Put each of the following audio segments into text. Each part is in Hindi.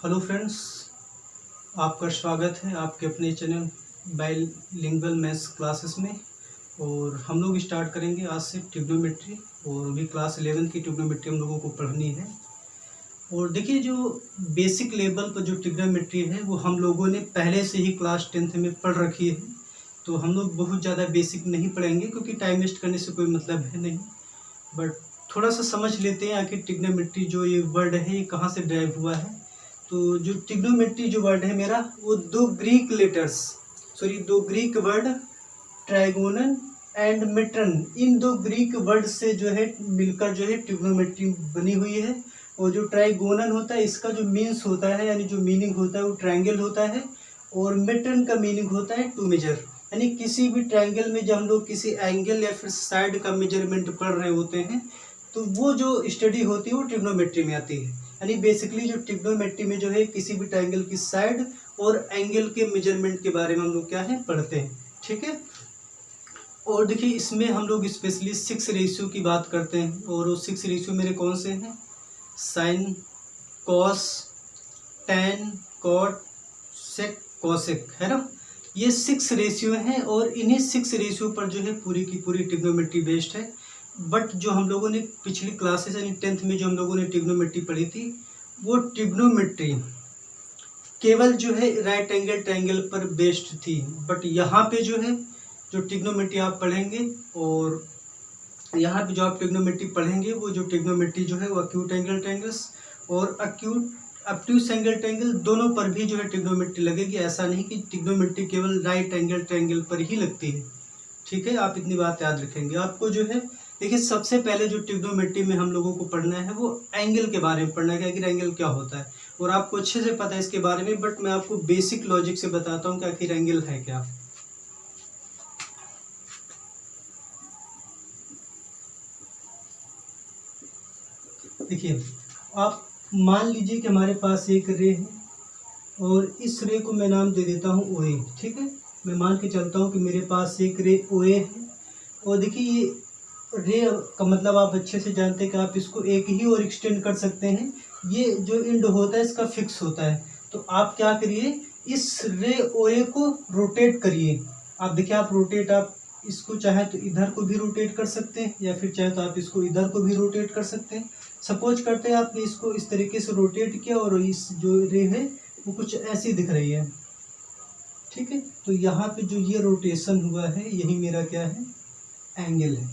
हेलो फ्रेंड्स, आपका स्वागत है आपके अपने चैनल बाइलिंगुअल मैथ्स क्लासेस में। और हम लोग स्टार्ट करेंगे आज से ट्रिग्नोमेट्री, और अभी क्लास 11 की ट्रिग्नोमेट्री हम लोगों को पढ़नी है। और देखिए, जो बेसिक लेवल पर जो ट्रिग्नोमेट्री है वो हम लोगों ने पहले से ही क्लास 10th में पढ़ रखी है, तो हम लोग बहुत ज़्यादा बेसिक नहीं पढ़ेंगे क्योंकि टाइम वेस्ट करने से कोई मतलब है नहीं। बट थोड़ा सा समझ लेते हैं आखिर ट्रिग्नोमेट्री जो ये वर्ड है ये कहाँ से ड्राइव हुआ है। तो जो ट्रिग्नोमेट्री जो वर्ड है मेरा, वो दो Greek word trigonal and metron, इन दो ग्रीक वर्ड से जो है मिलकर जो है ट्रिग्नोमेट्री बनी हुई है। और जो ट्राइगोनल होता है इसका जो मीन्स होता है, यानी जो मीनिंग होता है वो ट्रायंगल होता है। और मेट्रन का मीनिंग होता है टू मेजर, यानी किसी भी ट्रायंगल में जब हम लोग किसी एंगल या फिर साइड का मेजरमेंट पढ़ रहे होते हैं तो वो जो स्टडी होती है वो ट्रिग्नोमेट्री में आती है। यानी बेसिकली जो ट्रिग्नोमेट्री में जो है किसी भी ट्रायंगल की साइड और एंगल के मेजरमेंट के बारे में हम लोग क्या है पढ़ते हैं, ठीक है। और देखिए, इसमें हम लोग स्पेशली 6 रेशियो की बात करते हैं, और वो 6 रेशियो मेरे कौन से हैं? साइन, कॉस, टैन, कॉट, सेक, कॉसेक, है ना। ये 6 रेशियो हैं और इन्हीं 6 रेशियो पर जो है पूरी की पूरी ट्रिग्नोमेट्री बेस्ड है। बट जो हम लोगों ने पिछली क्लासेस यानी 10th में जो हम लोगों ने ट्रिग्नोमेट्री पढ़ी थी, वो ट्रिग्नोमेट्री केवल जो है राइट एंगल ट्रायंगल पर बेस्ड थी। बट यहाँ पे जो है जो ट्रिग्नोमेट्री आप पढ़ेंगे, और यहाँ पे जो आप ट्रिग्नोमेट्री पढ़ेंगे वो जो ट्रिग्नोमेट्री जो है वो एक्यूट एंगल ट्रायंगल्स और ऑब्ट्यूज एंगल ट्रायंगल दोनों पर भी जो है ट्रिग्नोमेट्री लगेगी। ऐसा नहीं कि ट्रिग्नोमेट्री केवल राइट एंगल ट्रायंगल पर ही लगती है, ठीक है। आप इतनी बात याद रखेंगे। आपको जो है देखिए, सबसे पहले जो ट्रिग्नोमेट्री में हम लोगों को पढ़ना है वो एंगल के बारे में पढ़ना है कि आखिर एंगल क्या होता है। और आपको अच्छे से पता है इसके बारे में, बट मैं आपको बेसिक लॉजिक से बताता हूँ कि आखिर एंगल है क्या। देखिए, आप मान लीजिए कि हमारे पास एक रे है और इस रे को मैं नाम दे देता हूँ OA, ठीक है। मैं मान के चलता हूँ कि मेरे पास एक रे OA है। और देखिए, ये रे का मतलब आप अच्छे से जानते हैं कि आप इसको एक ही और एक्सटेंड कर सकते हैं। ये जो एंड होता है इसका फिक्स होता है। तो आप क्या करिए, इस रे OA को रोटेट करिए। आप देखिए, आप इसको चाहे तो इधर को भी रोटेट कर सकते हैं, या फिर चाहे तो आप इसको इधर को भी रोटेट कर सकते हैं। सपोज करते हैं आपने इसको इस तरीके से रोटेट किया और इस जो रे है वो कुछ ऐसी दिख रही है, ठीक है। तो यहाँ पे जो ये रोटेशन हुआ है यही मेरा क्या है, एंगल है,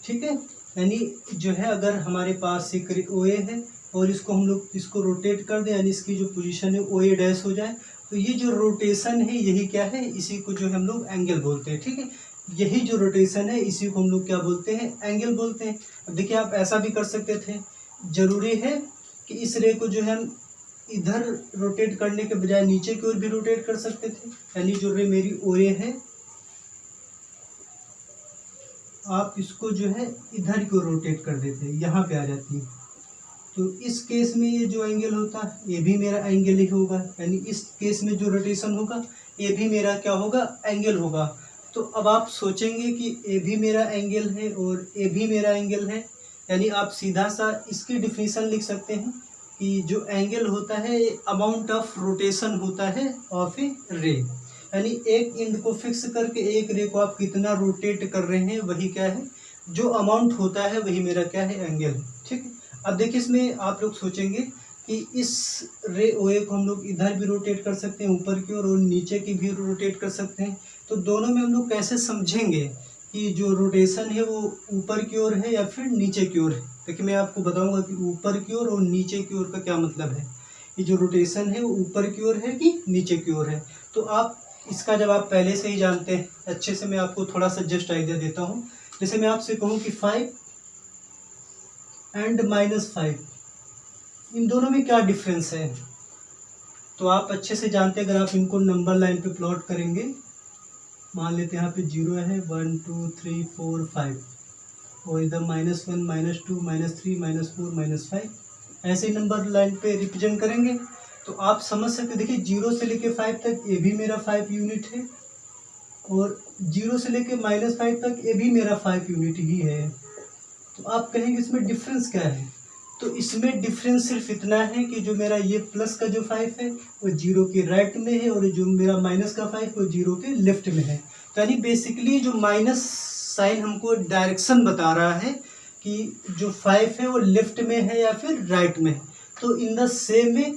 ठीक है। यानी जो है अगर हमारे पास एक OA है और इसको हम लोग इसको रोटेट कर दें, यानी इसकी जो पोजीशन है OA डैश हो जाए, तो ये जो रोटेशन है यही क्या है, इसी को जो हम लोग एंगल बोलते हैं, ठीक है। यही जो रोटेशन है इसी को हम लोग क्या बोलते हैं, एंगल बोलते हैं। अब देखिए, आप ऐसा भी कर सकते थे, जरूरी है कि इस रे को जो है हम इधर रोटेट करने के बजाय नीचे की ओर भी रोटेट कर सकते थे। यानी जो रे मेरी OA है, आप इसको जो है इधर की ओर रोटेट कर देते हैं, यहाँ पे आ जाती है। तो इस केस में ये जो एंगल होता है ये भी मेरा एंगल ही होगा। यानी इस केस में जो रोटेशन होगा ये भी मेरा क्या होगा, एंगल होगा। तो अब आप सोचेंगे कि ये भी मेरा एंगल है और ये भी मेरा एंगल है, यानी आप सीधा सा इसकी डिफिनीशन लिख सकते हैं कि जो एंगल होता है ये अमाउंट ऑफ रोटेशन होता है ऑफ ए रे। यानी एक एंड को फिक्स करके एक रे को आप कितना रोटेट कर रहे हैं वही क्या है, जो अमाउंट होता है वही मेरा क्या है, एंगल है, ठीक है। अब देखिए, इसमें आप लोग सोचेंगे कि इस रे OA को हम लोग इधर भी रोटेट कर सकते हैं ऊपर की ओर, और नीचे की भी रोटेट कर सकते हैं। तो दोनों में हम लोग कैसे समझेंगे कि जो रोटेशन है वो ऊपर की ओर है या फिर नीचे की ओर है। देखिए, मैं आपको बताऊंगा कि ऊपर की ओर और नीचे की ओर का क्या मतलब है। ये जो रोटेशन है वो ऊपर की ओर है कि नीचे की ओर है। तो आप इसका जब आप पहले से ही जानते हैं अच्छे से, मैं आपको थोड़ा सा जस्ट आइडिया देता हूँ। जैसे मैं आपसे कहूँ कि 5 एंड -5, इन दोनों में क्या डिफरेंस है, तो आप अच्छे से जानते हैं। अगर आप इनको नंबर लाइन पे प्लॉट करेंगे, मान लेते हैं यहाँ पे 0 है, 1 2 3 4 5, और इधर -1 -2 -3 -4 -5, ऐसे ही नंबर लाइन पे रिप्रेजेंट करेंगे तो आप समझ सकते। देखिए, 0 से लेके 5 तक ये भी मेरा 5 यूनिट है, और 0 से लेके -5 तक ये भी मेरा 5 यूनिट ही है। तो आप कहेंगे इसमें डिफरेंस क्या है, तो इसमें डिफरेंस सिर्फ इतना है कि जो मेरा ये प्लस का जो 5 है वो 0 के राइट में है और जो मेरा माइनस का 5 वो 0 के लेफ्ट में है। तो यानी बेसिकली जो माइनस साइन हमको डायरेक्शन बता रहा है कि जो 5 है वो लेफ्ट में है या फिर राइट में है। तो इन द सेम वे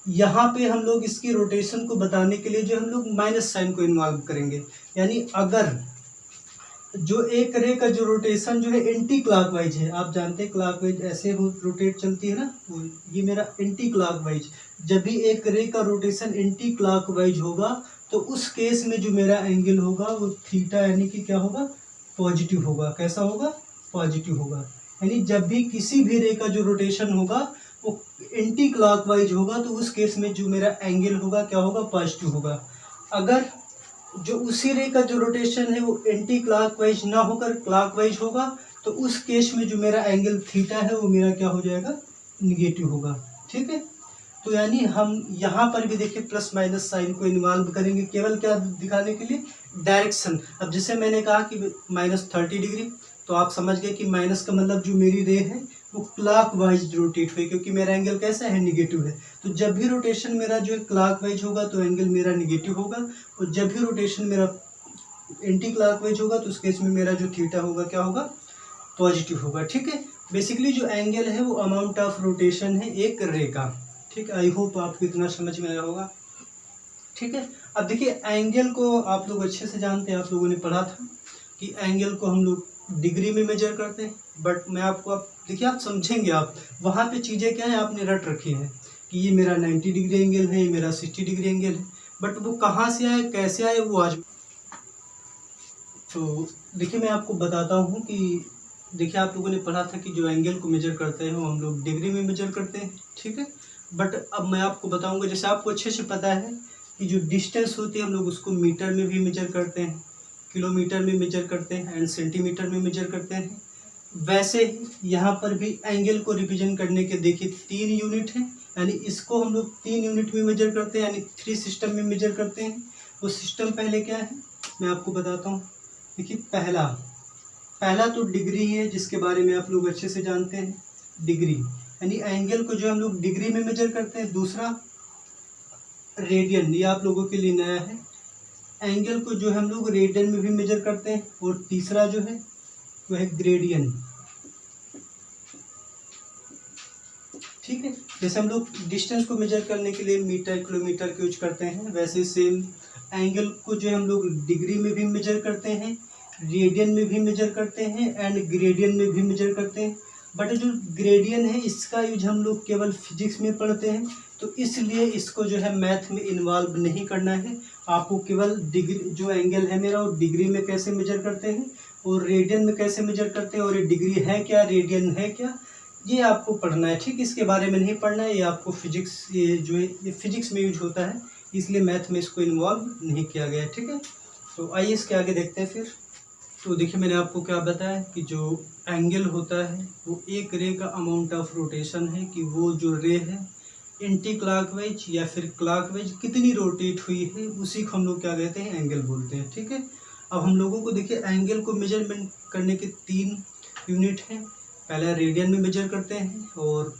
यहाँ पे हम लोग इसकी रोटेशन को बताने के लिए जो हम लोग माइनस साइन को इन्वॉल्व करेंगे। यानी अगर जो एक रे का जो रोटेशन जो है एंटी क्लॉकवाइज है, आप जानते हैं क्लॉकवाइज ऐसे रोटेट चलती है ना, ये मेरा एंटी क्लॉकवाइज, जब भी एक रे का रोटेशन एंटी क्लॉकवाइज होगा तो उस केस में जो मेरा एंगल होगा वो थीटा यानी कि क्या होगा, पॉजिटिव होगा। कैसा होगा, पॉजिटिव होगा। यानी जब भी किसी भी रे का जो रोटेशन होगा वो एंटी क्लॉकवाइज होगा तो उस केस में जो मेरा एंगल होगा क्या होगा, पॉजिटिव होगा। अगर जो उसी रे का जो रोटेशन है वो एंटी क्लॉकवाइज ना होकर क्लॉकवाइज होगा तो उस केस में जो मेरा एंगल थीटा है वो मेरा क्या हो जाएगा, निगेटिव होगा। ठीक है, तो यानी हम यहाँ पर भी देखिए प्लस माइनस साइन को इन्वॉल्व करेंगे, केवल क्या दिखाने के लिए, डायरेक्शन। अब जैसे मैंने कहा कि -30 डिग्री, तो आप समझ गए कि माइनस का मतलब जो मेरी रे है वो क्लॉकवाइज रोटेट हुई, क्योंकि मेरा एंगल कैसा है, निगेटिव है। तो जब भी रोटेशन मेरा जो है क्लॉकवाइज होगा तो एंगल मेरा निगेटिव होगा, और जब भी रोटेशन मेरा एंटी क्लॉकवाइज होगा तो उस केस में मेरा जो थीटा होगा क्या होगा, पॉजिटिव होगा। ठीक है, बेसिकली जो एंगल है वो अमाउंट ऑफ रोटेशन है एक रे का। ठीक, आई होप आपको इतना समझ में आया होगा। ठीक है, अब देखिए एंगल को आप लोग अच्छे से जानते हैं, आप लोगों ने पढ़ा था कि एंगल को हम लोग डिग्री में मेजर करते हैं। बट मैं आपको, आप देखिए आप समझेंगे, आप वहाँ पे चीज़ें क्या है आपने रट रखी है कि ये मेरा 90 डिग्री एंगल है, ये मेरा 60 डिग्री एंगल है, बट वो कहाँ से आए, कैसे आए, वो आज। तो देखिए मैं आपको बताता हूँ कि देखिए आप लोगों ने पढ़ा था कि जो एंगल को मेजर करते हैं वो हम लोग डिग्री में मेजर करते हैं। ठीक है, बट अब मैं आपको बताऊँगा, जैसे आपको अच्छे से पता है कि जो डिस्टेंस होती है हम लोग उसको मीटर में भी मेजर करते हैं, किलोमीटर में मेजर करते हैं एंड सेंटीमीटर में मेजर करते हैं। वैसे ही यहाँ पर भी एंगल को रिप्रेजेंट करने के देखिए 3 यूनिट हैं, यानी इसको हम लोग 3 यूनिट में मेजर करते हैं, यानी 3 सिस्टम में मेजर करते हैं। वो सिस्टम पहले क्या है मैं आपको बताता हूँ। देखिए पहला तो डिग्री है, जिसके बारे में आप लोग अच्छे से जानते हैं, डिग्री यानी एंगल को जो हम लोग डिग्री में मेजर करते हैं। दूसरा रेडियन, ये आप लोगों के लिए नया है, एंगल को जो हम लोग रेडियन में भी मेजर करते हैं। और तीसरा जो है वो है ग्रेडियन। ठीक है, जैसे हम लोग डिस्टेंस को मेजर करने के लिए मीटर किलोमीटर का यूज करते हैं, वैसे सेम एंगल को जो हम लोग डिग्री में भी मेजर करते हैं, रेडियन में भी मेजर करते हैं एंड ग्रेडियन में भी मेजर करते हैं। बट जो ग्रेडियन है इसका यूज हम लोग केवल फिजिक्स में पढ़ते हैं, तो इसलिए इसको जो है मैथ में इन्वॉल्व नहीं करना है। आपको केवल डिग्री, जो एंगल है मेरा वो डिग्री में कैसे मेजर करते हैं और रेडियन में कैसे मेजर करते हैं, और ये डिग्री है क्या, रेडियन है क्या, ये आपको पढ़ना है। ठीक, इसके बारे में नहीं पढ़ना है, ये आपको फिजिक्स, ये जो है ये फिजिक्स में यूज होता है, इसलिए मैथ में इसको इन्वॉल्व नहीं किया गया है। ठीक है, तो आइए इसके आगे देखते हैं फिर। तो देखिए मैंने आपको क्या बताया कि जो एंगल होता है वो एक रे का अमाउंट ऑफ रोटेशन है, कि वो जो रे है एंटी क्लॉकवाइज या फिर क्लॉकवाइज कितनी रोटेट हुई है, उसी को हम लोग क्या कहते हैं, एंगल बोलते हैं। ठीक है, अब हम लोगों को देखिए एंगल को मेजरमेंट करने के 3 यूनिट हैं। पहला रेडियन में मेजर करते हैं और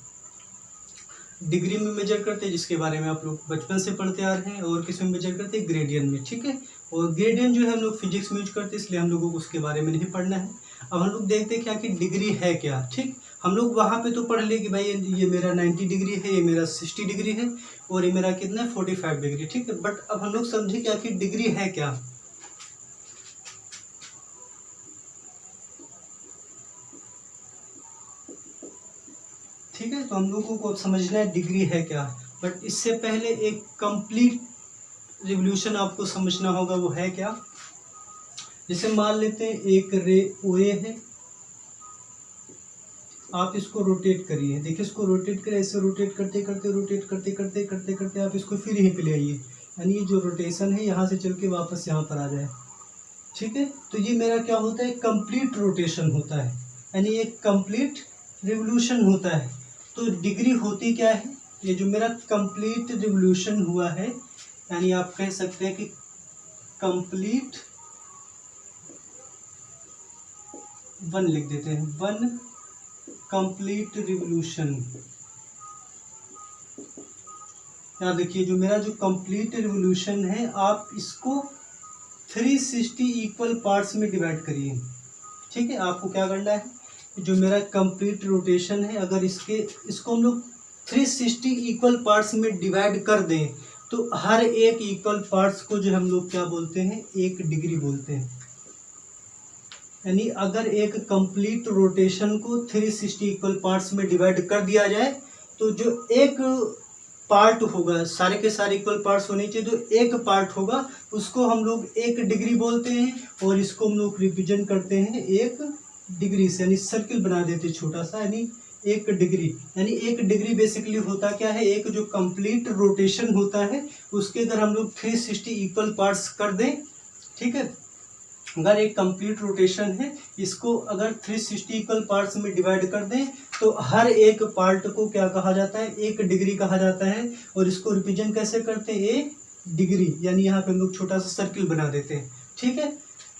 डिग्री में मेजर करते हैं, जिसके बारे में आप लोग बचपन से पढ़ते आ रहे हैं, और किस में मेजर करते हैं, ग्रेडियन में। ठीक है, और ग्रेडियन जो है हम लोग फिजिक्स में यूज करते हैं, इसलिए हम लोगों को उसके बारे में नहीं पढ़ना है। अब हम लोग देखते हैं क्या कि डिग्री है क्या। ठीक, हम लोग वहाँ पे तो पढ़ लिए कि भाई ये मेरा 90 डिग्री है, ये मेरा 60 डिग्री है और ये मेरा कितना है 45 डिग्री। ठीक है, बट अब हम लोग समझे क्या कि डिग्री है क्या। ठीक है, तो हम लोगों को समझना है डिग्री है क्या, बट इससे पहले एक कंप्लीट रिवोल्यूशन आपको समझना होगा, वो है क्या। जैसे मान लेते हैं एक रे ओए है, आप इसको रोटेट करिए, देखिए इसको रोटेट करें, ऐसे रोटेट करते करते रोटेट करते करते करते करते आप इसको फिर यहीं पे ले आइए, यानी ये जो रोटेशन है यहाँ से चल के वापस यहाँ पर आ जाए। ठीक है, तो ये मेरा क्या होता है, कंप्लीट रोटेशन होता है, यानी एक कंप्लीट रिवोल्यूशन होता है। तो डिग्री होती क्या है, ये जो मेरा कंप्लीट रिवोल्यूशन हुआ है, यानी आप कह सकते हैं कि कंप्लीट 1 लिख देते हैं, 1 कंप्लीट रिवोल्यूशन। यहाँ देखिए जो मेरा जो कंप्लीट रिवोल्यूशन है, आप इसको 360 इक्वल पार्ट्स में डिवाइड करिए। ठीक है, आपको क्या करना है, जो मेरा कंप्लीट रोटेशन है, अगर इसको हम लोग 360 इक्वल पार्ट्स में डिवाइड कर दें तो हर एक इक्वल पार्ट्स को जो हम लोग क्या बोलते हैं, 1 डिग्री बोलते हैं। यानी अगर एक कंप्लीट रोटेशन को 360 इक्वल पार्ट्स में डिवाइड कर दिया जाए तो जो एक पार्ट होगा, सारे के सारे इक्वल पार्ट्स होने चाहिए, जो एक पार्ट होगा उसको हम लोग 1 डिग्री बोलते हैं, और इसको हम लोग रिप्रेजेंट करते हैं 1 डिग्री से, यानी सर्किल बना देते हैं छोटा सा, यानी 1 डिग्री। यानी 1 डिग्री बेसिकली होता क्या है, एक जो कंप्लीट रोटेशन होता है उसके अगर हम लोग 360 इक्वल पार्ट्स कर दें, ठीक है, अगर एक कंप्लीट रोटेशन है, इसको अगर 360 इक्वल पार्ट्स में डिवाइड कर दें तो हर एक पार्ट को क्या कहा जाता है, 1 डिग्री कहा जाता है। और इसको रिप्रेजेंट कैसे करते हैं, 1 डिग्री, यानी यहाँ पे हम लोग छोटा सा सर्किल बना देते हैं। ठीक है,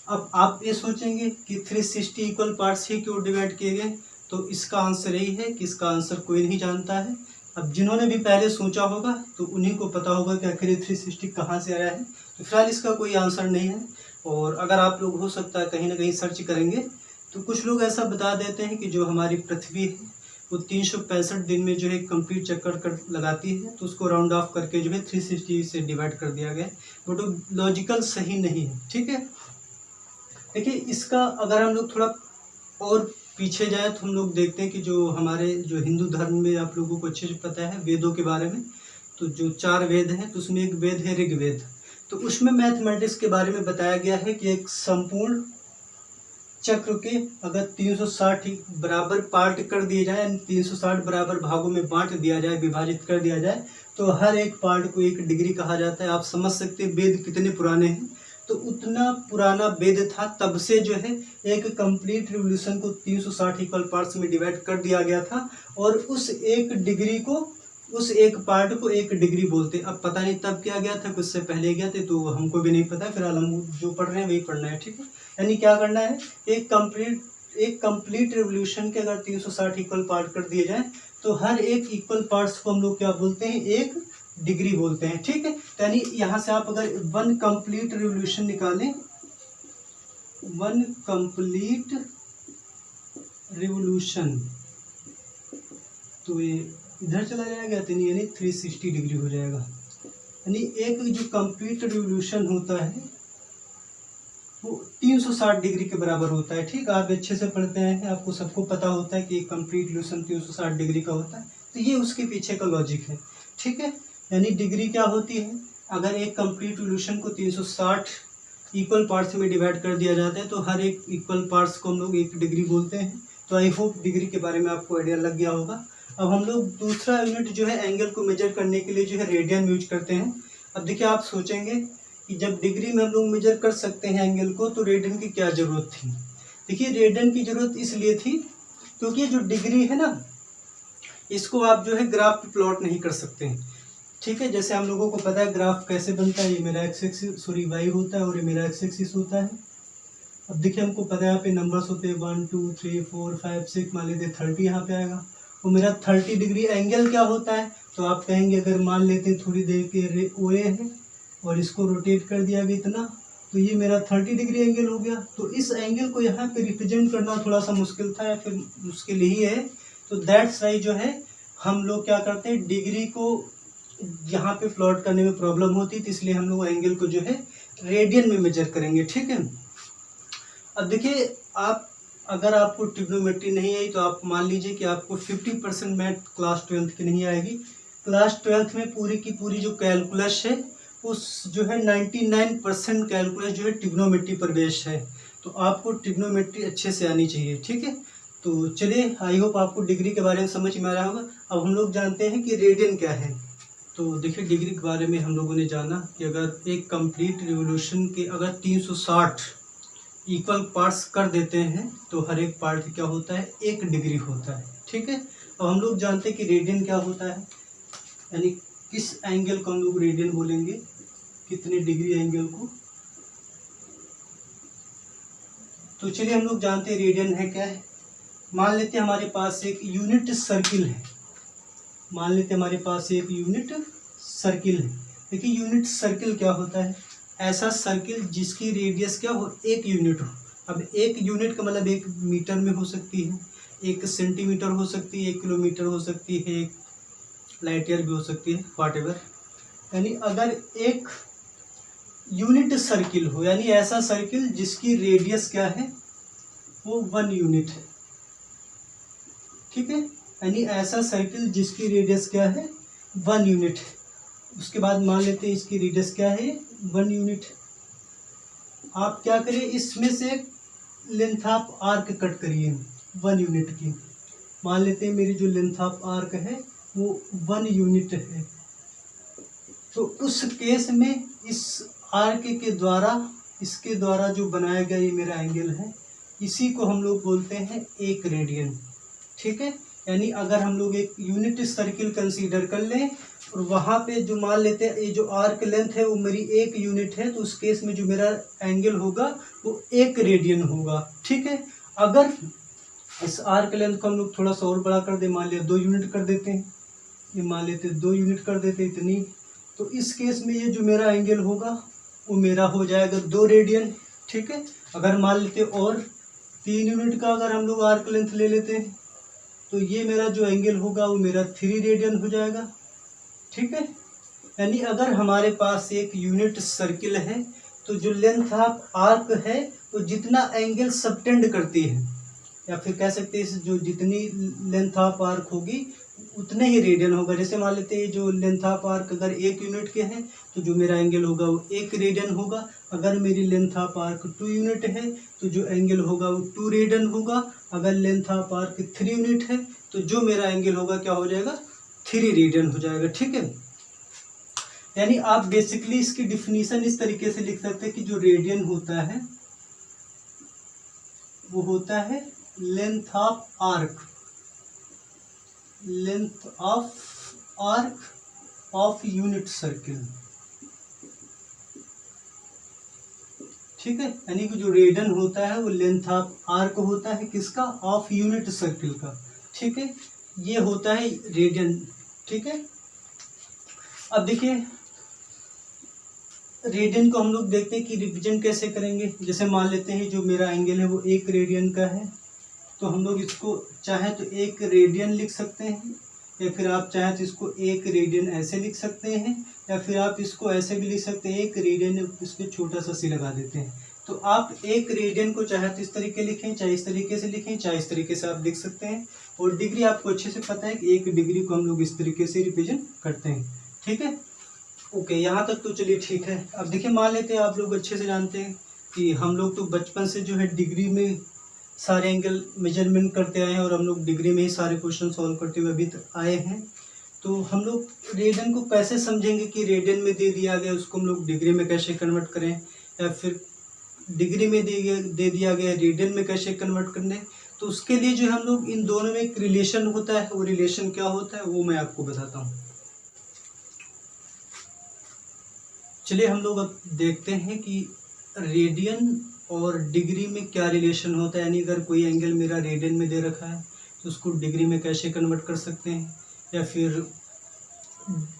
अब आप ये सोचेंगे कि 360 इक्वल पार्ट्स ही क्यों डिवाइड किए गए, तो इसका आंसर यही है कि इसका आंसर कोई नहीं जानता है। अब जिन्होंने भी पहले सोचा होगा तो उन्हीं को पता होगा कि आखिर 360 कहाँ से आया है। तो फिलहाल इसका कोई आंसर नहीं है, और अगर आप लोग हो सकता है कहीं ना कहीं सर्च करेंगे तो कुछ लोग ऐसा बता देते हैं कि जो हमारी पृथ्वी है वो 365 दिन में जो है कंप्लीट चक्कर कर लगाती है, तो उसको राउंड ऑफ करके जो है 360 से डिवाइड कर दिया गया, बट वो लॉजिकल सही नहीं है। ठीक है, देखिए इसका अगर हम लोग थोड़ा और पीछे जाए तो हम लोग देखते हैं कि जो हमारे जो हिंदू धर्म में आप लोगों को अच्छे से पता है वेदों के बारे में, तो जो 4 वेद हैं तो उसमें एक वेद है ऋग्वेद। तो उसमें मैथमेटिक्स के बारे में बताया गया है कि एक संपूर्ण चक्र के अगर 360 बराबर पार्ट कर दिए जाए, 360 बराबर भागों में बांट दिया जाए, विभाजित कर दिया जाए, तो हर एक पार्ट को 1 डिग्री कहा जाता है। आप समझ सकते हैं वेद कितने पुराने हैं, तो उतना पुराना वेद था, तब से जो है एक कंप्लीट रिवोल्यूशन को 360 इक्वल पार्ट्स में डिवाइड कर दिया गया था, और उस 1 डिग्री को, उस एक पार्ट को 1 डिग्री बोलते। अब पता नहीं तब क्या गया था, कुछ से पहले गया थे, तो हमको भी नहीं पता, फिलहाल हम जो पढ़ रहे हैं वही पढ़ना है। ठीक है, यानी क्या करना है, एक कंप्लीट रिवोल्यूशन के अगर 360 इक्वल पार्ट कर दिए जाए तो हर एक इक्वल पार्ट्स को हम लोग क्या बोलते हैं, 1 डिग्री बोलते हैं। ठीक है, यानी यहाँ से आप अगर 1 कंप्लीट रिवोल्यूशन निकालें, 1 कंप्लीट रिवोल्यूशन, तो ये इधर चला जाएगा, तो यानी 360 डिग्री हो जाएगा। यानी एक जो कंप्लीट रिवोल्यूशन होता है वो 360 डिग्री के बराबर होता है। ठीक, आप अच्छे से पढ़ते हैं, आपको सबको पता होता है कि कंप्लीट रिवोल्यूशन 360 डिग्री का होता है, तो ये उसके पीछे का लॉजिक है। ठीक है, यानी डिग्री क्या होती है, अगर एक कंप्लीट रिवोल्यूशन को 360 इक्वल पार्ट्स में डिवाइड कर दिया जाता है तो हर एक इक्वल पार्ट्स को हम लोग 1 डिग्री बोलते हैं। तो आई होप डिग्री के बारे में आपको आइडिया लग गया होगा। अब हम लोग दूसरा यूनिट जो है एंगल को मेजर करने के लिए जो है रेडियन यूज करते हैं। अब देखिए आप सोचेंगे कि जब डिग्री में हम लोग मेजर कर सकते हैं एंगल को, तो रेडियन की क्या ज़रूरत थी। देखिए रेडियन की ज़रूरत इसलिए थी क्योंकि जो डिग्री है ना, इसको आप जो है ग्राफ पे प्लॉट नहीं कर सकते हैं। ठीक है, जैसे हम लोगों को पता है ग्राफ कैसे बनता है, ये मेरा एक्स एक्सिस सॉरी वाई होता है और ये मेरा एक्स एक्सिस होता है। अब देखिए हमको पता है यहाँ पे नंबर्स होते हैं 1 2 3 4 5 6, मान लेते 30 यहाँ पे आएगा, और मेरा 30 डिग्री एंगल क्या होता है, तो आप कहेंगे अगर मान लेते हैं थोड़ी देर के ओए है और इसको रोटेट कर दिया गया इतना, तो ये मेरा 30 डिग्री एंगल हो गया। तो इस एंगल को यहाँ पे रिप्रेजेंट करना थोड़ा सा मुश्किल था, या फिर मुश्किल ही है। तो दैट्स वाई जो है हम लोग क्या करते हैं, डिग्री को यहाँ पे प्लॉट करने में प्रॉब्लम होती है, तो इसलिए हम लोग एंगल को जो है रेडियन में मेजर करेंगे। ठीक है, अब देखिए आप अगर आपको ट्रिग्नोमेट्री नहीं आई तो आप मान लीजिए कि आपको 50% मैथ क्लास 12th की नहीं आएगी। क्लास 12th में पूरी की पूरी जो कैलकुलस है उस जो है 99% कैलकुलस जो है ट्रिग्नोमेट्री पर बेस्ड है, तो आपको ट्रिग्नोमेट्री अच्छे से आनी चाहिए। ठीक है, तो चलिए आई होप आपको डिग्री के बारे में समझ में आ रहा होगा। अब हम लोग जानते हैं कि रेडियन क्या है। तो देखिए डिग्री के बारे में हम लोगों ने जाना कि अगर एक कंप्लीट रिवोल्यूशन के अगर 360 इक्वल पार्ट्स कर देते हैं तो हर एक पार्ट क्या होता है, 1 डिग्री होता है। ठीक है, अब हम लोग जानते हैं कि रेडियन क्या होता है, यानी किस एंगल को हम लोग रेडियन बोलेंगे, कितने डिग्री एंगल को। तो चलिए हम लोग जानते हैं रेडियन है क्या है। मान लेते हैं हमारे पास एक यूनिट सर्किल है, मान लेते हैं हमारे पास एक यूनिट सर्किल है। देखिए यूनिट सर्किल क्या होता है, ऐसा सर्किल जिसकी रेडियस क्या हो, 1 यूनिट हो। अब 1 यूनिट का मतलब 1 मीटर में हो सकती है, 1 सेंटीमीटर हो सकती है, 1 किलोमीटर हो सकती है, 1 लाइट ईयर भी हो सकती है, व्हाटएवर। यानी अगर एक यूनिट सर्किल हो, यानी ऐसा सर्किल जिसकी रेडियस क्या है, वो 1 यूनिट है, ठीक है। यानी ऐसा सर्किल जिसकी रेडियस क्या है, 1 यूनिट है। उसके बाद मान लेते हैं इसकी रेडियस क्या है, 1 यूनिट। आप क्या करिए, इसमें से लेंथ ऑफ आर्क कट करिए 1 यूनिट की। मान लेते हैं मेरी जो लेंथ ऑफ आर्क है वो 1 यूनिट है। तो उस केस में इस आर्क के द्वारा, इसके द्वारा जो बनाया गया ये मेरा एंगल है, इसी को हम लोग बोलते हैं 1 रेडियन, ठीक है। यानी अगर हम लोग एक यूनिट सर्किल कंसीडर कर लें और वहाँ पे जो मान लेते हैं ये जो आर्क लेंथ है वो मेरी 1 यूनिट है, तो उस केस में जो मेरा एंगल होगा वो 1 रेडियन होगा, ठीक है। अगर इस आर्क लेंथ को हम लोग थोड़ा सा और बड़ा कर दें, मान लिया 2 यूनिट कर देते हैं, ये मान लेते 2 यूनिट कर देते इतनी, तो इस केस में ये जो मेरा एंगल होगा वो मेरा हो जाएगा 2 रेडियन, ठीक है। अगर मान लेते और 3 यूनिट का अगर हम लोग आर्क लेंथ ले लेते हैं तो ये मेरा जो एंगल होगा वो मेरा 3 रेडियन हो जाएगा, ठीक है। यानी अगर हमारे पास एक यूनिट सर्किल है तो जो लेंथ ऑफ आर्क है वो जितना एंगल सबटेंड करती है, या फिर कह सकते हैं जो जितनी लेंथ ऑफ आर्क होगी उतने ही रेडियन होगा। जैसे मान लेते हैं जो लेंथ ऑफ आर्क अगर 1 यूनिट के हैं तो जो मेरा एंगल होगा वो 1 रेडियन होगा। अगर मेरी लेंथ ऑफ आर्क 2 यूनिट है तो जो एंगल होगा वो 2 रेडियन होगा। अगर लेंथ ऑफ आर्क 3 यूनिट है तो जो मेरा एंगल होगा क्या हो जाएगा, 3 रेडियन हो जाएगा, ठीक है। यानी आप बेसिकली इसकी डिफिनीशन इस तरीके से लिख सकते हैं कि जो रेडियन होता है वो होता है length of arc, length of arc of unit circle, ठीक है। यानी कि जो रेडियन होता है वो लेंथ ऑफ आर्क होता है किसका, ऑफ यूनिट सर्किल का, ठीक है। ये होता है रेडियन, ठीक है। अब देखिए रेडियन को हम लोग देखते हैं कि रिप्रेजेंट कैसे करेंगे। जैसे मान लेते हैं जो मेरा एंगल है वो 1 रेडियन का है, तो हम लोग इसको चाहे तो 1 रेडियन लिख सकते हैं, या फिर आप चाहे तो इसको 1 रेडियन ऐसे लिख सकते हैं, या फिर आप इसको ऐसे भी लिख सकते हैं 1 रेडियन, इसको छोटा सा सी लगा देते हैं। तो आप 1 रेडियन को चाहे तो इस तरीके लिखें, चाहे इस तरीके से लिखें, चाहे इस तरीके से आप लिख सकते हैं। और डिग्री आपको अच्छे से पता है कि 1 डिग्री को हम लोग इस तरीके से रिप्रेजेंट करते हैं, ठीक है। ओके, यहाँ तक तो चलिए ठीक है। अब देखिए मान लेते हैं आप लोग अच्छे से जानते हैं कि हम लोग तो बचपन से जो है डिग्री में सारे एंगल मेजरमेंट करते आए हैं और हम लोग डिग्री में ही सारे क्वेश्चन सॉल्व करते हुए अभी तक आए हैं। तो हम लोग रेडियन को कैसे समझेंगे कि रेडियन में दे दिया गया उसको हम लोग डिग्री में कैसे कन्वर्ट करें, या फिर डिग्री में दे दिया गया रेडियन में कैसे कन्वर्ट करने। तो उसके लिए जो हम लोग इन दोनों में एक रिलेशन होता है, वो रिलेशन क्या होता है वो मैं आपको बताता हूँ। चलिए हम लोग अब देखते हैं कि रेडियन और डिग्री में क्या रिलेशन होता है। यानी अगर कोई एंगल मेरा रेडियन में दे रखा है तो उसको डिग्री में कैसे कन्वर्ट कर सकते हैं, या फिर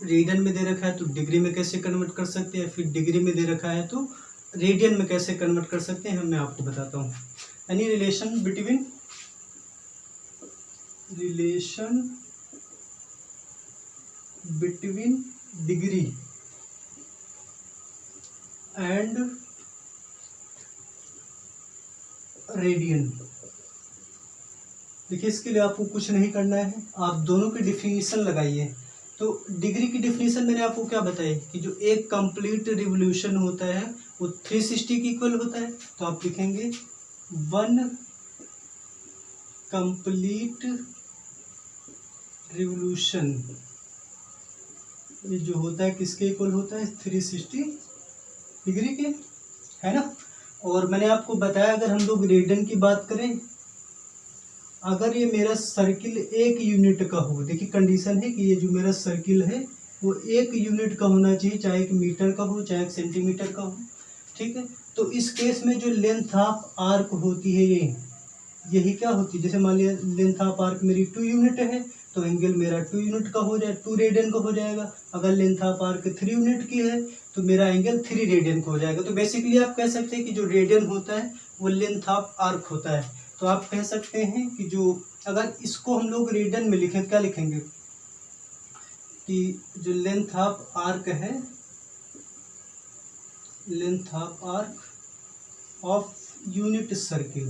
रेडियन में दे रखा है तो डिग्री में कैसे कन्वर्ट कर सकते हैं, या फिर डिग्री में दे रखा है तो रेडियन में कैसे कन्वर्ट कर सकते हैं, मैं आपको बताता हूँ। यानी relation between degree and radian. देखिए इसके लिए आपको कुछ नहीं करना है, आप दोनों की डिफिनीशन लगाइए। तो डिग्री की डिफिनीशन मैंने आपको क्या बताई कि जो एक कंप्लीट रिवोल्यूशन होता है वो 360 के इक्वल होता है। तो आप लिखेंगे 1 कंप्लीट रिवोल्यूशन, ये जो होता है किसके इक्वल होता है, 360 डिग्री के, है ना। और मैंने आपको बताया अगर हम लोग रेडियन की बात करें, अगर ये मेरा सर्किल 1 यूनिट का हो, देखिए कंडीशन है कि ये जो मेरा सर्किल है वो 1 यूनिट का होना चाहिए, चाहे 1 मीटर का हो चाहे 1 सेंटीमीटर का हो, ठीक है। तो इस केस में जो लेंथ ऑफ आर्क होती है ये यही क्या होती है, जैसे मान लिया लेंथ ऑफ आर्क मेरी 2 यूनिट है तो एंगल मेरा 2 यूनिट का हो जाए 2 रेडियन का हो जाएगा। अगर लेंथ ऑफ आर्क 3 यूनिट की है तो मेरा एंगल 3 रेडियन का हो जाएगा। तो बेसिकली आप कह सकते हैं कि जो रेडियन होता है वो लेंथ ऑफ आर्क होता है। तो आप कह सकते हैं कि जो अगर इसको हम लोग रेडियन में लिखें क्या लिखेंगे कि जो लेंथ ऑफ आर्क है, length of arc of unit circle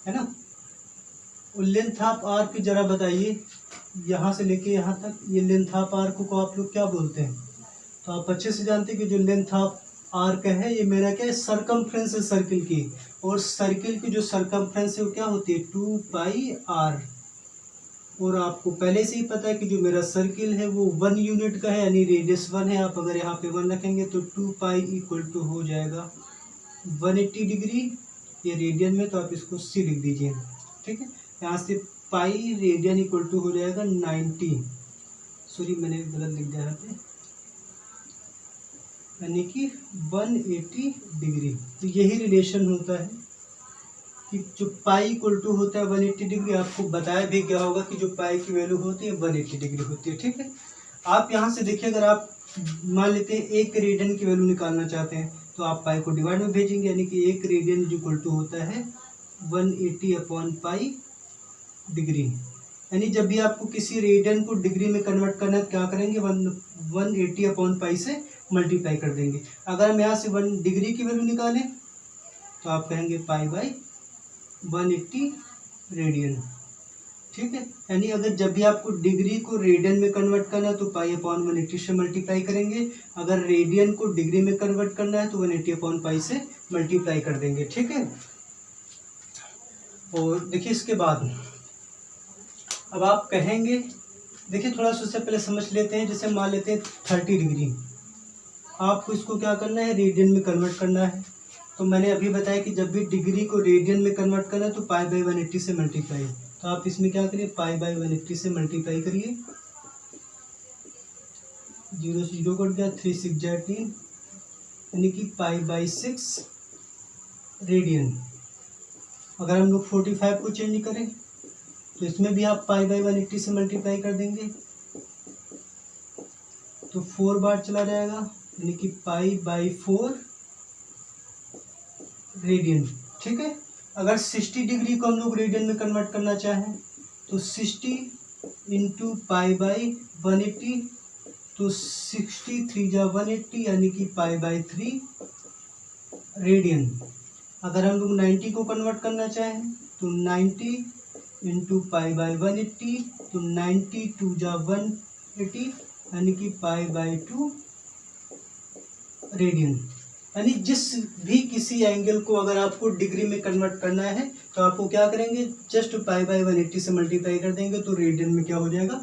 है ना। लेंथ ऑफ आर्क जरा बताइए, यहाँ से लेके यहाँ तक ये लेंथ ऑफ आर्क को आप लोग क्या बोलते हैं। तो आप अच्छे से जानते हैं कि जो लेंथ ऑफ आर्क है ये मेरा क्या है, सरकमफ्रेंस है सर्किल की। और सर्किल की जो सरकमफ्रेंस है वो क्या होती है 2 पाई आर। और आपको पहले से ही पता है कि जो मेरा सर्किल है वो 1 यूनिट का है यानी रेडियस 1 है। आप अगर यहाँ पे 1 रखेंगे तो 2 पाई इक्वल टू हो जाएगा 180 डिग्री, ये रेडियन में, तो आप इसको सी लिख दीजिए, ठीक है। यहाँ से पाई रेडियन इक्वल टू हो जाएगा 90, सॉरी मैंने गलत लिख दिया यहाँ पे, यानी कि 180 डिग्री। तो यही रिलेशन होता है कि जो पाई इक्वल टू होता है 180 डिग्री। आपको बताया भी क्या होगा कि जो पाई की वैल्यू होती है 180 डिग्री होती है, ठीक है। आप यहाँ से देखिए, अगर आप मान लेते हैं 1 रेडियन की वैल्यू निकालना चाहते हैं तो आप पाई को डिवाइड में भेजेंगे, यानी कि 1 रेडियन इक्वल टू होता है 180 अपॉन पाई डिग्री। यानी जब भी आपको किसी रेडियन को डिग्री में कन्वर्ट करना है क्या करेंगे, 180 अपॉन पाई से मल्टीप्लाई कर देंगे। अगर हम यहाँ से 1 डिग्री की वैल्यू निकालें तो आप कहेंगे पाई बाई 180 रेडियन, ठीक है। यानी अगर जब भी आपको डिग्री को रेडियन में कन्वर्ट करना है तो पाई अपॉन 180 से मल्टीप्लाई करेंगे। अगर रेडियन को डिग्री में कन्वर्ट करना है तो 180 अपॉन पाई से मल्टीप्लाई कर देंगे, ठीक है। और देखिए इसके बाद अब आप कहेंगे, देखिए थोड़ा सा उससे पहले समझ लेते हैं। जैसे मान लेते हैं 30 डिग्री, आपको इसको क्या करना है, रेडियन में कन्वर्ट करना है। तो मैंने अभी बताया कि जब भी डिग्री को रेडियन में कन्वर्ट करना है तो पाई बाई 180 से मल्टीप्लाई। तो आप इसमें क्या करिए, पाई बाई 180 से मल्टीप्लाई करिए, 0 से 0 कट गया, 3 6 जा 18, यानी कि पाई बाई 6 रेडियन। अगर हम लोग 45 को चेंज करें तो इसमें भी आप पाई बाई 180 से मल्टीप्लाई कर देंगे तो 4 बार चला जाएगा, यानी कि पाई बाई 4 रेडियन, ठीक है। अगर 60 डिग्री को हम लोग रेडियन में कन्वर्ट करना चाहें तो 60 इंटू पाई बाई 180, तो 60 3 जा 180, यानी कि पाई बाई 3 रेडियन। अगर हम लोग 90 को कन्वर्ट करना चाहें तो 90 इंटू पाई बाई 180, तो 90 2 जा 180, यानी कि पाई बाई 2 रेडियन। यानी जिस भी किसी एंगल को अगर आपको डिग्री में कन्वर्ट करना है तो आपको क्या करेंगे, जस्ट पाई बाई 180 से मल्टीप्लाई कर देंगे तो रेडियन में क्या हो जाएगा,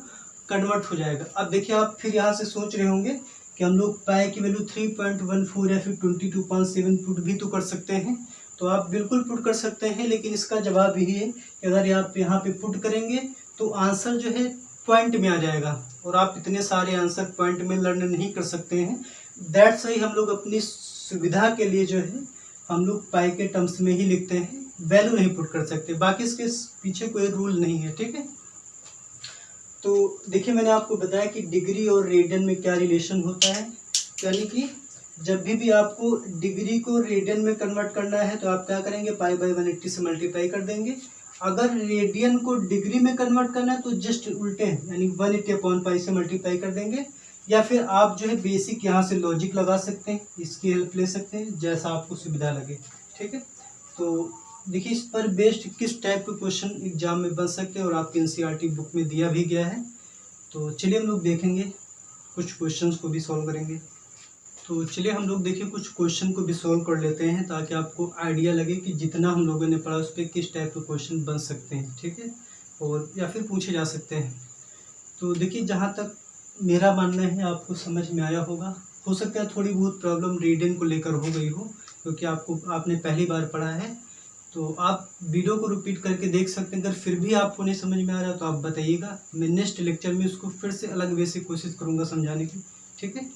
कन्वर्ट हो जाएगा। अब देखिए आप फिर यहाँ से सोच रहे होंगे कि हम लोग पाई की वैल्यू 3.14 या फिर 22.7 पुट भी तो कर सकते हैं। तो आप बिल्कुल पुट कर सकते हैं, लेकिन इसका जवाब यही है कि अगर आप यहाँ पे पुट करेंगे तो आंसर जो है पॉइंट में आ जाएगा और आप इतने सारे आंसर पॉइंट में लर्न नहीं कर सकते हैं। दैट्स वाई हम लोग अपनी सुविधा के लिए जो है हम लोग पाई के टर्म्स में ही लिखते हैं, वैल्यू नहीं पुट कर सकते। बाकी इसके पीछे कोई रूल नहीं है, ठीक है। तो देखिए मैंने आपको बताया कि डिग्री और रेडियन में क्या रिलेशन होता है, यानी कि जब भी आपको डिग्री को रेडियन में कन्वर्ट करना है तो आप क्या करेंगे, पाई बाई 180 से मल्टीप्लाई कर देंगे। अगर रेडियन को डिग्री में कन्वर्ट करना है तो जस्ट उल्टे यानी 180 अपॉन पाई से मल्टीप्लाई कर देंगे। या फिर आप जो है बेसिक यहाँ से लॉजिक लगा सकते हैं, इसकी हेल्प ले सकते हैं, जैसा आपको सुविधा लगे, ठीक है। तो देखिए इस पर बेस्ड किस टाइप के क्वेश्चन एग्जाम में बन सकते हैं और आपके एनसीईआरटी बुक में दिया भी गया है। तो चलिए हम लोग देखेंगे, कुछ क्वेश्चंस को भी सॉल्व करेंगे। तो चलिए हम लोग देखिए कुछ क्वेश्चन को भी सॉल्व कर लेते हैं ताकि आपको आइडिया लगे कि जितना हम लोगों ने पढ़ा उस पर किस टाइप के क्वेश्चन बन सकते हैं, ठीक है, और या फिर पूछे जा सकते हैं। तो देखिए जहाँ तक मेरा मानना है आपको समझ में आया होगा। हो सकता है थोड़ी बहुत प्रॉब्लम रेडियन को लेकर हो गई हो क्योंकि आपने पहली बार पढ़ा है। तो आप वीडियो को रिपीट करके देख सकते हैं। अगर फिर भी आपको नहीं समझ में आ रहा तो आप बताइएगा, मैं नेक्स्ट लेक्चर में उसको फिर से अलग वे से कोशिश करूँगा समझाने की, ठीक है।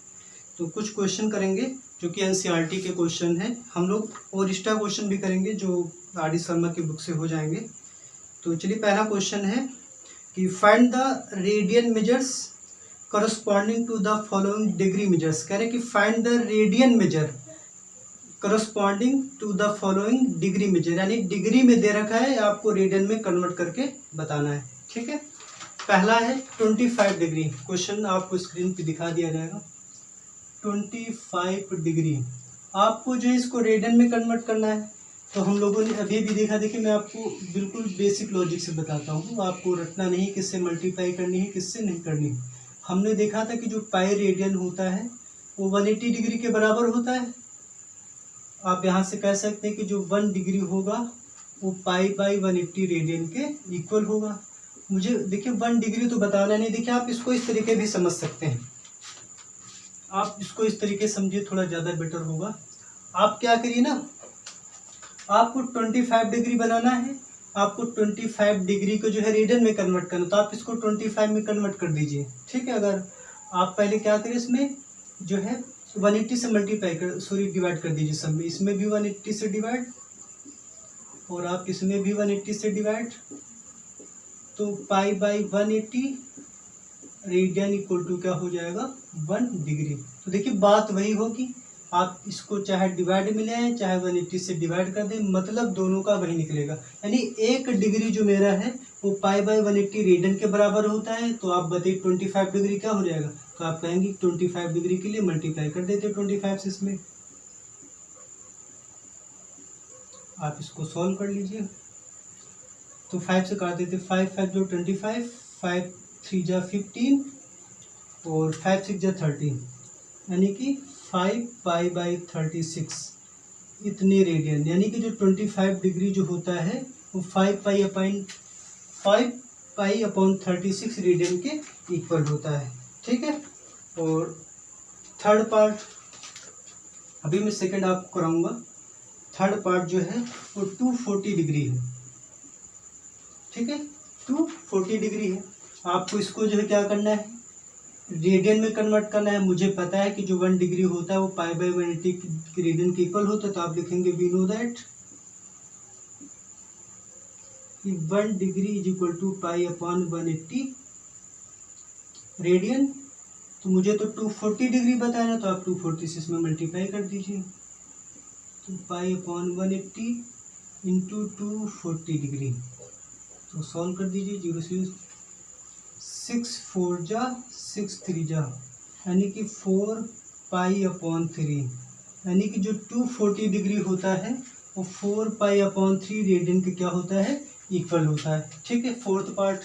तो कुछ क्वेश्चन करेंगे जो कि एनसीईआरटी के क्वेश्चन हैं, हम लोग और एक्स्ट्रा क्वेश्चन भी करेंगे जो आर डी शर्मा की बुक से हो जाएंगे। तो चलिए पहला क्वेश्चन है कि find the radian measures corresponding to the following degree measures. कह रहे हैं कि find the radian measure corresponding to the following degree measure, यानी डिग्री में दे रखा है, आपको रेडियन में कन्वर्ट करके बताना है। ठीक है, पहला है 25 डिग्री। क्वेश्चन आपको स्क्रीन पे दिखा दिया जाएगा। 25 डिग्री आपको जो है इसको रेडियन में कन्वर्ट करना है। तो हम लोगों ने अभी भी देखा, देखिए मैं आपको बिल्कुल बेसिक लॉजिक से बताता हूँ, आपको रटना नहीं किससे मल्टीप्लाई करनी है किससे नहीं करनी है। हमने देखा था कि जो पाई रेडियन होता है वो 180 डिग्री के बराबर होता है। आप यहाँ से कह सकते हैं कि जो 1 डिग्री होगा वो पाई बाई 180 रेडियन के इक्वल होगा। मुझे देखिए 1 डिग्री तो बताना नहीं, देखिए आप इसको इस तरीके भी समझ सकते हैं, आप इसको इस तरीके समझिए, थोड़ा ज़्यादा बेटर होगा। आप क्या करिए ना, आपको 25 डिग्री बनाना है, आपको 25 डिग्री को जो है रेडियन में कन्वर्ट करना, तो आप इसको 25 में कन्वर्ट कर दीजिए। ठीक है, अगर आप पहले क्या करें, इसमें जो है 180 से मल्टीप्लाई कर, सॉरी डिवाइड कर दीजिए सब में, इसमें भी 180 से डिवाइड और आप इसमें भी 180 से डिवाइड, तो pi by 180 radian equal to क्या हो जाएगा 1 डिग्री। तो देखिए बात वही होगी, आप इसको चाहे डिवाइड में ले आए चाहे 180 से डिवाइड कर दें, मतलब दोनों का वही निकलेगा। यानी 1 डिग्री जो मेरा है वो पाई बाई 180 रेडियन के बराबर होता है। तो आप बताइए 25 डिग्री क्या हो जाएगा, तो आप कहेंगे 25 डिग्री के लिए मल्टीप्लाई कर देते 25 से इसमें। आप इसको सॉल्व कर लीजिए, तो 5 से काट देते, 5 5 जो 25, 5 3 जा 15 और 5 6 जा 30, यानी कि 5 पाई बाई 36 इतने रेडियन, यानी कि जो 25 डिग्री जो होता है वो 5 पाई अपॉन 36 रेडियन के इक्वल होता है। ठीक है, और थर्ड पार्ट अभी मैं सेकंड आपको कराऊंगा। थर्ड पार्ट जो है वो 240 डिग्री है। ठीक है, 240 डिग्री है, आपको इसको जो है क्या करना है, रेडियन में कन्वर्ट करना है। मुझे पता है कि जो 1 डिग्री होता है वो पाई बाई 180 रेडियन के इक्वल होता है, तो आप लिखेंगे we know that 1 degree is equal to pi upon 180 radian. तो मुझे तो 240 डिग्री बताना, तो आप 240 से इसमें मल्टीप्लाई कर दीजिए, तो पाई अपॉन 180 इंटू 240 डिग्री, तो सॉल्व कर दीजिए। 0 से 6 4 जा 6 3 जा, यानी कि 4 पाई अपॉन 3, यानी कि जो 240 डिग्री होता है वो 4 पाई अपॉन 3 रेडियन के क्या होता है, इक्वल होता है। ठीक है, फोर्थ पार्ट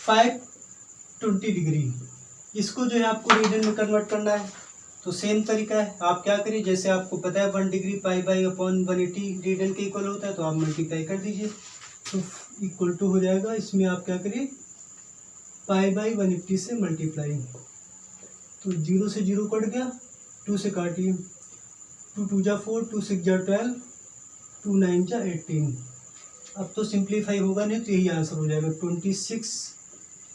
520 डिग्री, इसको जो है आपको रेडियन में कन्वर्ट करना है। तो सेम तरीका है, आप क्या करिए, जैसे आपको पता है 1 degree pi by upon 180 radian के इक्वल होता है, तो आप मल्टीप्लाई कर दीजिए, तो इक्वल टू हो जाएगा, इसमें आप क्या करिए पाई बाई 180 से मल्टीप्लाई, तो 0 से 0 कट गया, 2 से काटिए, 2 2 जा 4, 2 6 जा 12, 2 9 जा 18। अब तो सिंप्लीफाई होगा नहीं, तो यही आंसर हो जाएगा 26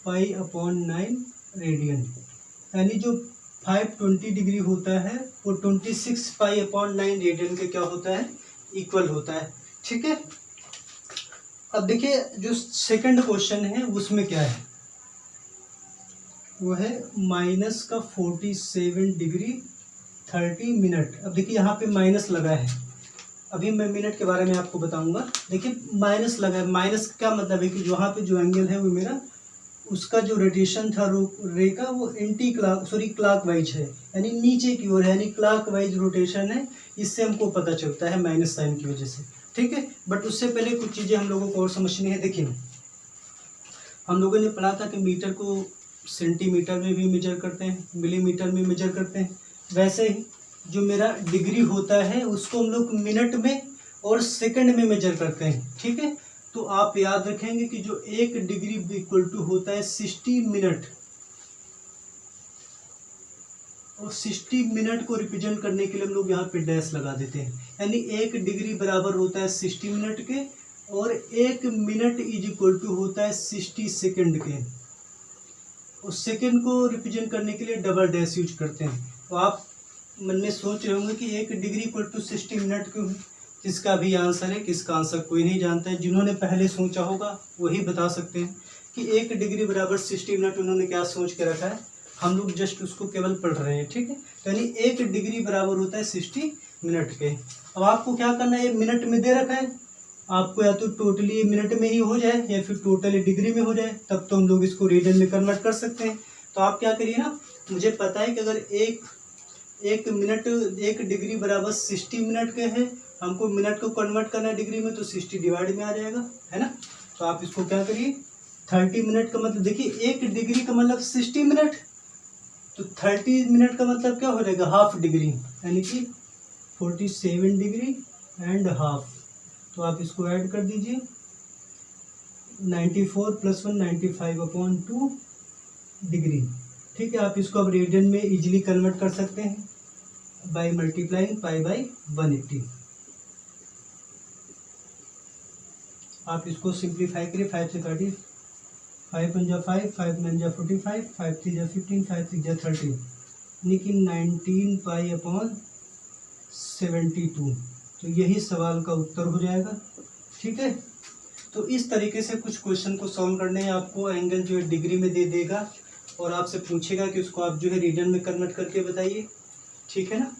पाई अपॉन 9 रेडियन, यानी जो 520 डिग्री होता है वो 26 पाई अपॉन 9 रेडियन के क्या होता है, इक्वल होता है। ठीक है, अब देखिए जो सेकंड क्वेश्चन है उसमें क्या है, वो है माइनस का 47 डिग्री 30 मिनट। अब देखिए यहाँ पे माइनस लगा है, अभी मैं मिनट के बारे में आपको बताऊंगा। देखिए माइनस लगा है, माइनस का मतलब है कि जहाँ पे जो एंगल है वो मेरा, उसका जो रेडिएशन था रे का वो क्लॉक वाइज है, यानी नीचे की ओर है, यानी क्लॉक वाइज रोटेशन है। इससे हमको पता चलता है माइनस साइन की वजह से। ठीक है, बट उससे पहले कुछ चीज़ें हम लोगों को और समझनी है। देखिए हम लोगों ने पढ़ा था कि मीटर को सेंटीमीटर में भी मेजर करते हैं, मिलीमीटर में मेजर करते हैं, वैसे ही जो मेरा डिग्री होता है उसको हम लोग मिनट में और सेकंड में मेजर करते हैं। ठीक है, तो आप याद रखेंगे कि जो 1 डिग्री इक्वल टू होता है 60 मिनट, और 60 मिनट को रिप्रेजेंट करने के लिए हम लोग यहाँ पे डैश लगा देते हैं, यानी 1 डिग्री बराबर होता है 60 मिनट के, और 1 मिनट इज इक्वल टू होता है 60 सेकंड के। उस सेकेंड को रिप्रेजेंट करने के लिए डबल डैश यूज करते हैं। तो आप मन में सोच रहे होंगे कि 1 डिग्री इक्वल टू 60 मिनट क्यों है। किसका भी आंसर है, किसका आंसर कोई नहीं जानता है। जिन्होंने पहले सोचा होगा वही बता सकते हैं कि 1 डिग्री बराबर 60 मिनट उन्होंने क्या सोच के रखा है। हम लोग जस्ट उसको केवल पढ़ रहे हैं, ठीक है। यानी 1 डिग्री बराबर होता है 60 मिनट के। अब आपको क्या करना है, ये मिनट में दे रखा है, आपको या तो टोटली मिनट में ही हो जाए या फिर टोटली डिग्री में हो जाए, तब तो हम लोग इसको रेडियन में कन्वर्ट कर सकते हैं। तो आप क्या करिए ना, मुझे पता है कि अगर एक मिनट 1 डिग्री बराबर 60 मिनट के है, हमको मिनट को कन्वर्ट करना है डिग्री में, तो 60 डिवाइड में आ जाएगा, है ना। तो आप इसको क्या करिए, 30 मिनट का मतलब देखिए 1 डिग्री का मतलब 60 मिनट, तो 30 मिनट का मतलब क्या हो जाएगा, हाफ डिग्री, यानी कि 47 डिग्री एंड हाफ। तो आप इसको ऐड कर दीजिए, 94 + 1 95/2 डिग्री, ठीक है। आप इसको अब रेडियन में इजीली कन्वर्ट कर सकते हैं बाय मल्टीप्लाइंग π/180। आप इसको सिंप्लीफाई करिए, 5 से 30, 5 × 5, 5 × 45, 5 × 3 = 15, 5 × 6 = 30, यानी कि 19 π/72। तो यही सवाल का उत्तर हो जाएगा, ठीक है। तो इस तरीके से कुछ क्वेश्चन को सॉल्व करने हैं आपको। एंगल जो है डिग्री में दे देगा और आपसे पूछेगा कि उसको आप जो है रेडियन में कन्वर्ट करके बताइए, ठीक है ना।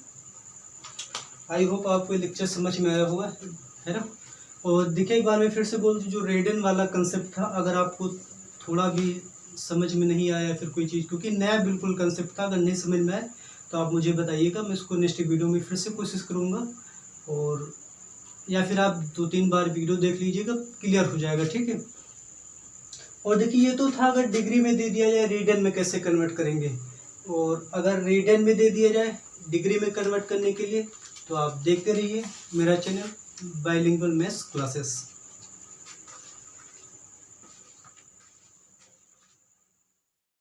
आई होप आपको ये लेक्चर समझ में आया होगा, है ना। और देखिए एक बार मैं फिर से बोल दूँ, जो रेडियन वाला कंसेप्ट था, अगर आपको थोड़ा भी समझ में नहीं आया फिर कोई चीज़, क्योंकि नया बिल्कुल कंसेप्ट था, अगर नहीं समझ में आए तो आप मुझे बताइएगा, मैं इसको नेक्स्ट वीडियो में फिर से कोशिश करूँगा। और या फिर आप 2-3 बार वीडियो देख लीजिएगा, क्लियर हो जाएगा, ठीक है। और देखिए ये तो था अगर डिग्री में दे दिया जाए रेडियन में कैसे कन्वर्ट करेंगे, और अगर रेडियन में दे दिया जाए डिग्री में कन्वर्ट करने के लिए, तो आप देखते रहिए मेरा चैनल बाइलिंगुअल मैथ्स क्लासेस।